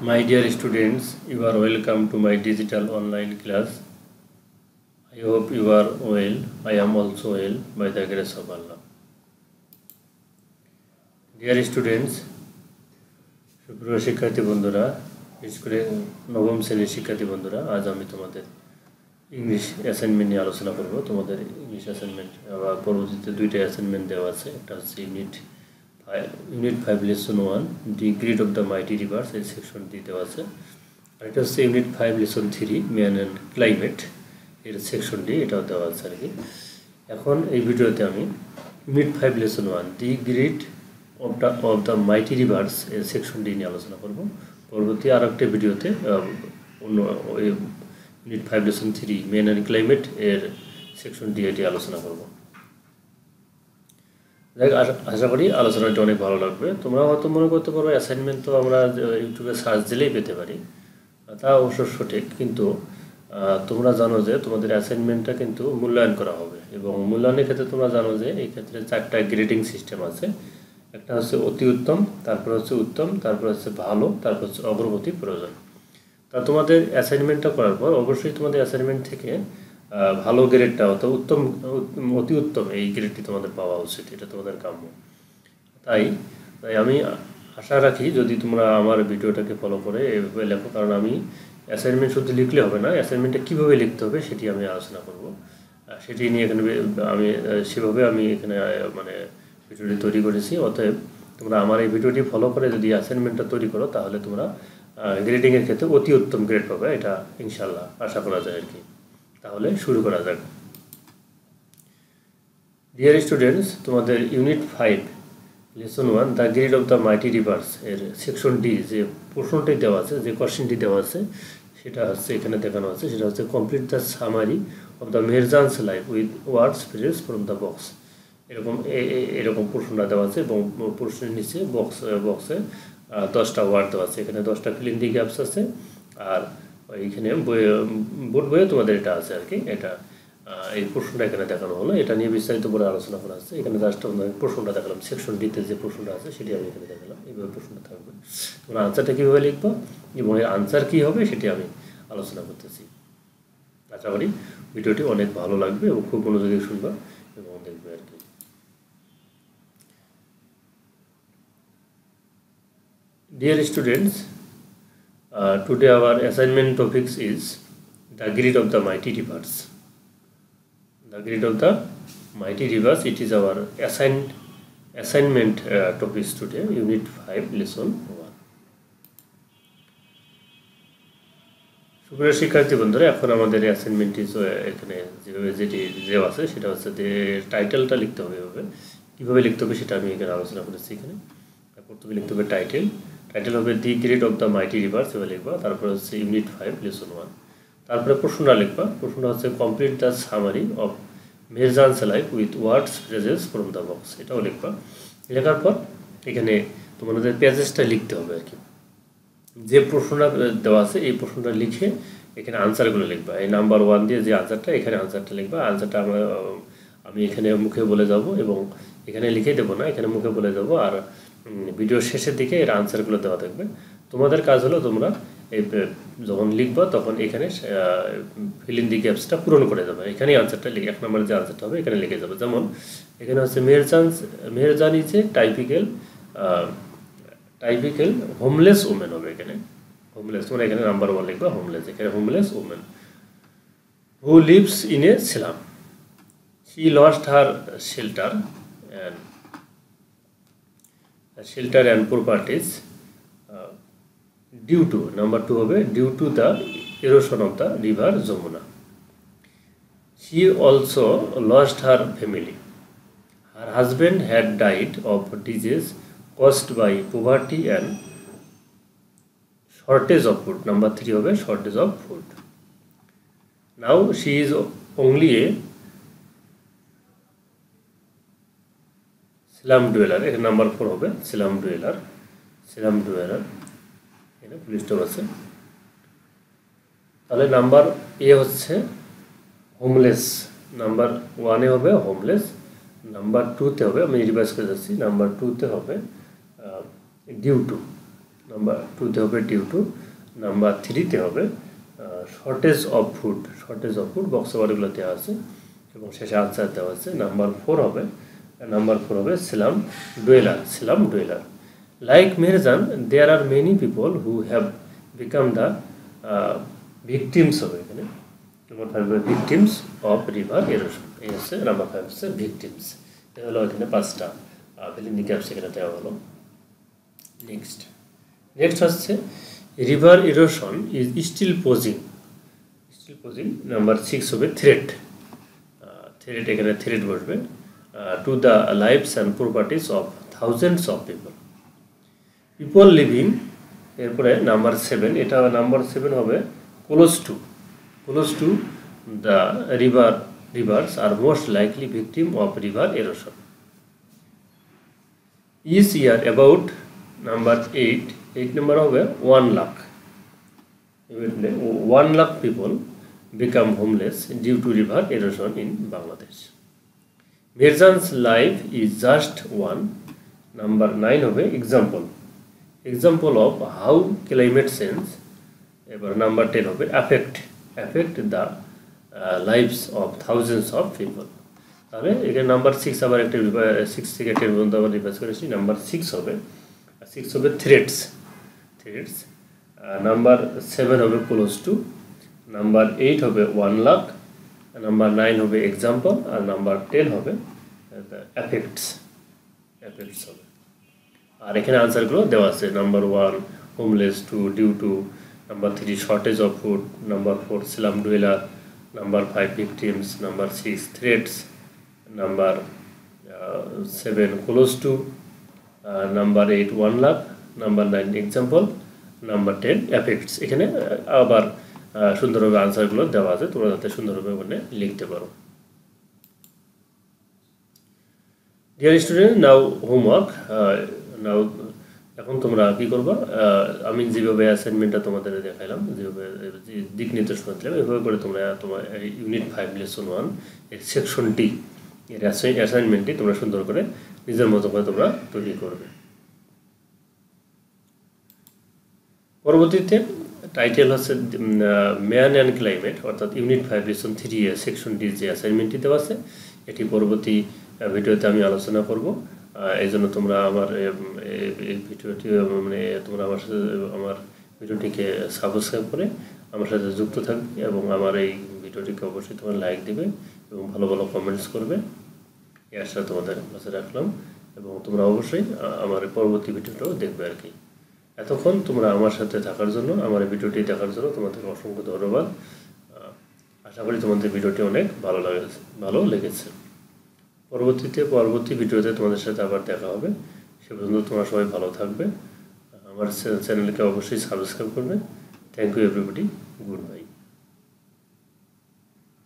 My dear students, you are welcome to my digital online class. I hope you are well. I am also well by the grace of Allah. Dear students, সুপ্রিয় শিক্ষার্থী বন্ধুরা, বিশেষ করে নবম শ্রেণীর শিক্ষার্থী বন্ধুরা, আজ আমি তোমাদের ইংলিশ অ্যাসাইনমেন্ট নিয়ে আলোচনা করব। তোমাদের ইংলিশ অ্যাসাইনমেন্ট আবার পরবর্তীতে দুইটা অ্যাসাইনমেন্ট দেওয়া আছে। একটা হচ্ছে unit 5 lesson 1 the greed of the mighty reverse, এই সেকশন ডি দেওয়া আছে। আর এটা হচ্ছে unit 5 lesson 3 man and climate, এর সেকশন ডি, এটাও দেওয়া আছে আর কি। এখন এই ভিডিওতে আমি unit 5 lesson 1 the greed of the mighty reverse এর সেকশন ডি নিয়ে আলোচনা করব। পরবর্তী আর একটা ভিডিওতে অন্য unit 5 lesson 3 man and climate এর সেকশন ডি এটি আলোচনা করব। আশা করি আলোচনাটি অনেক ভালো লাগবে। তোমরা হয়তো মনে করতে পারো অ্যাসাইনমেন্ট তো আমরা ইউটিউবে সার্চ দিলেই পেতে পারি, তা অবশ্য সঠিক, কিন্তু তোমরা জানো যে তোমাদের অ্যাসাইনমেন্টটা কিন্তু মূল্যায়ন করা হবে, এবং মূল্যায়নের ক্ষেত্রে তোমরা জানো যে এই ক্ষেত্রে 4টা গ্রেডিং সিস্টেম আছে। একটা হচ্ছে অতি উত্তম, তারপর হচ্ছে উত্তম, তারপর হচ্ছে ভালো, তারপর হচ্ছে অগ্রগতি প্রয়োজন। তা তোমাদের অ্যাসাইনমেন্টটা করার পর অবশ্যই তোমাদের অ্যাসাইনমেন্ট থেকে ভালো গ্রেডটা অথবা উত্তম, অতি উত্তম এই গ্রেডটি তোমাদের পাওয়া উচিত, এটা তোমাদের কাম্য। তাই আমি আশা রাখি যদি তোমরা আমার ভিডিওটাকে ফলো করে এভাবে লেখো, কারণ আমি অ্যাসাইনমেন্ট শুধু লিখলে হবে না, অ্যাসাইনমেন্টটা কীভাবে লিখতে হবে সেটি আমি আলোচনা করব। সেটি নিয়ে এখানে সেভাবে আমি এখানে মানে ভিডিওটি তৈরি করেছি। অতএব তোমরা আমার এই ভিডিওটি ফলো করে যদি অ্যাসাইনমেন্টটা তৈরি করো, তাহলে তোমরা গ্রেডিংয়ের ক্ষেত্রে অতি উত্তম গ্রেড পাবে, এটা ইনশাল্লাহ আশা করা যায় আর কি। তাহলে শুরু করা যাক। ডিয়ার স্টুডেন্টস, তোমাদের unit 5 lesson 1 the grid of the mighty reverse এর সেকশন ডি যে প্রশ্নটি দেওয়া আছে, যে কোশ্চেনটি দেওয়া আছে, সেটা হচ্ছে এখানে দেখানো আছে। সেটা হচ্ছে complete the summary of the Merjan's life with words phrase from the box. এরকম প্রশ্নটা দেওয়া আছে, এবং প্রশ্নের নিচে বক্সে 10টা ওয়ার্ড দেওয়া আছে। এখানে 10টা ফিল ইন দি গ্যাপস আছে, আর এইখানে বোর্ড বইয়ে তোমাদের এটা আছে আর কি। এটা এই প্রশ্নটা এখানে দেখানো হলো, এটা নিয়ে বিস্তারিত বলে আলোচনা করা আছে। এখানে জাস্ট প্রশ্নটা দেখালাম, সেকশন ডিতে যে প্রশ্নটা আছে সেটি আমি এখানে দেখালাম। এইভাবে প্রশ্নটা থাকবে, তোমরা আনসারটা কীভাবে লিখবো এবং এর আনসার কী হবে সেটি আমি আলোচনা করতেছি। আশা করি ভিডিওটি অনেক ভালো লাগবে এবং খুব মনোযোগী শুনবা এবং দেখবে আর কি। Dear students, today our assignment topics is the grid of the mighty rivers. The grid of the mighty rivers, it is our assignment topics today, unit 5 lesson 1. সুপ্রিয় শিক্ষার্থী বন্ধুরা, এখন আমাদের অ্যাসাইনমেন্টটি এখানে যেটি দেওয়া আছে সেটা হচ্ছে যে টাইটেলটা লিখতে হবে। এভাবে কীভাবে লিখতে হবে সেটা আমি এখানে আলোচনা করেছি। এখানে প্রথমে লিখতে হবে টাইটেল হবে the greed of the mighty rivers, এভাবে লিখবা। তারপরে হচ্ছে ইউনিট 5 লেসন 1। তারপরে প্রশ্নটা লিখবা। প্রশ্নটা হচ্ছে complete the summary of Merjan's life with words phrases from the box, এটাও লিখবা। লেখার পর এখানে তোমাদের পেজেসটা লিখতে হবে আর কি। যে প্রশ্নটা দেওয়া আছে এই প্রশ্নটা লিখে এখানে আনসারগুলো লিখবা। এই নাম্বার 1 দিয়ে যে আনসারটা, এখানে আনসারটা লিখবা। আনসারটা আমি এখানে মুখে বলে যাব, এবং এখানে লিখে দেবো না, এখানে মুখে বলে যাব। আর ভিডিওর শেষের দিকে এর আনসারগুলো দেওয়া থাকবে। তোমাদের কাজ হলো তোমরা এই যখন লিখবা তখন এখানে ফিল ইন দি গ্যাপসটা পূরণ করে দেবে। এখানেই আনসারটা লিখে 1 নম্বরে যে আনসারটা হবে এখানে লিখে যাবে। যেমন এখানে হচ্ছে Mehrjan is a typical homeless women হবে। এখানে হোমলেস, তোমরা এখানে নাম্বার 1 লিখবা হোমলেস। এখানে homeless women who lives in a slum, she lost her shelter and properties due to, number 2 হবে due to the erosion of the river Jamuna. She also lost her family. Her husband had died of disease caused by poverty and shortage of food. Number 3 হবে shortage of food. Now she is only a slum dweller. এখানে number 4 হবে slum dweller. এখানে full stop আছে। তাহলে number A হচ্ছে homeless, number 1 এ হবে homeless, number 2 তে হবে, আমি রিভাইজ করে যাচ্ছি, নাম্বার 2 তে হবে ডিউ টু, নাম্বার 2-তে হবে ডিউ টু, নাম্বার 3-তে হবে শর্টেজ অফ ফুড বক্স ওয়ার্ডগুলো দেওয়া আছে এবং শেষে আনসার দেওয়া আছে। নাম্বার 4 হবে slum dweller. Like Mehrjan there are many people who have become the victims হবে এখানে। নাম্বার 5 হবে ভিকটিমস অফ রিভার এরোশন, এই হচ্ছে নাম্বার 5 হচ্ছে ভিকটিমস। এটা হলো এখানে 5টা ফিল ইন দি গ্যাপস এখানে দেওয়া হলো। নেক্সট হচ্ছে river erosion is still posing. Number 6 হবে থ্রেট, এখানে থ্রেট বসবে to the lives and properties of thousands of people living. এরপরে নাম্বার 7, এটা নাম্বার 7 হবে close to the rivers are most likely victim of river erosion. Each year about number 8 number হবে 1 lakh. 1 lakh people become homeless due to river erosion in Bangladesh. Mirjan's life is just one. Number 9 হবে example of how climate change. এবার number 10 হবে affect the lives of thousands of people. তাহলে এখানে number 6 আবার একটা 6 থেকে 10 পর্যন্ত আবার রিভাইজ করেছি। নাম্বার 6 হবে থ্রেটস। নাম্বার 7 হবে ক্লোজ টু, নাম্বার 8 হবে 1 লাখ, নাম্বার 9 হবে এক্সাম্পল, আর নাম্বার 10 হবে অ্যাফেক্টস হবে। আর এখানে আনসারগুলো দেওয়া আছে। Number 1 homeless, 2 due to, number 3 shortage of food, number 4 slum dweller, number 5 victims, number 6 threats, number 7 close to, number 8 1 lakh, number 9 example, number 10 affects. এখানে আবার সুন্দরভাবে আনসারগুলো দেওয়া আছে, তোমরা যাতে সুন্দরভাবে ওখানে লিখতে পারো। ডিয়ার স্টুডেন্ট, নাও হোমওয়ার্ক। এখন তোমরা কি করবা, আমি যেভাবে অ্যাসাইনমেন্টটা তোমাদের দেখাইলাম, যেভাবে দিক নির্দেশনা দিলাম, এভাবে করে তোমরা তোমার ইউনিট 5 লেসন 1 এর সেকশন ডি এর অ্যাসাইনমেন্টটি তোমরা সুন্দর করে নিজের মতো করে তোমরা তৈরি করবে। পরবর্তীতে টাইটেল হচ্ছে ম্যান অ্যান্ড ক্লাইমেট, অর্থাৎ ইউনিট 5 লেসন 3 এর সেকশন ডি যে অ্যাসাইনমেন্টটি দেওয়া আছে, এটি পরবর্তী ভিডিওতে আমি আলোচনা করব। এই জন্য তোমরা আমার এই ভিডিওটি তোমরা আমার ভিডিওটিকে সাবস্ক্রাইব করে আমার সাথে যুক্ত থাকবে এবং আমার এই ভিডিওটিকে অবশ্যই তোমরা লাইক দেবে এবং ভালো ভালো কমেন্টস করবে। এই আশা তোমাদের কাছে রাখলাম এবং তোমরা অবশ্যই আমার পরবর্তী ভিডিওটাও দেখবে আর কি। এতক্ষণ তোমরা আমার সাথে থাকার জন্য, আমার এই ভিডিওটি দেখার জন্য তোমাদের অসংখ্য ধন্যবাদ। আশা করি তোমাদের ভিডিওটি অনেক ভালো লেগেছে। পরবর্তী ভিডিওতে তোমাদের সাথে আবার দেখা হবে। সে পর্যন্ত তোমরা সবাই ভালো থাকবে। আমার চ্যানেলকে অবশ্যই সাবস্ক্রাইব করবে। Thank you everybody, good by.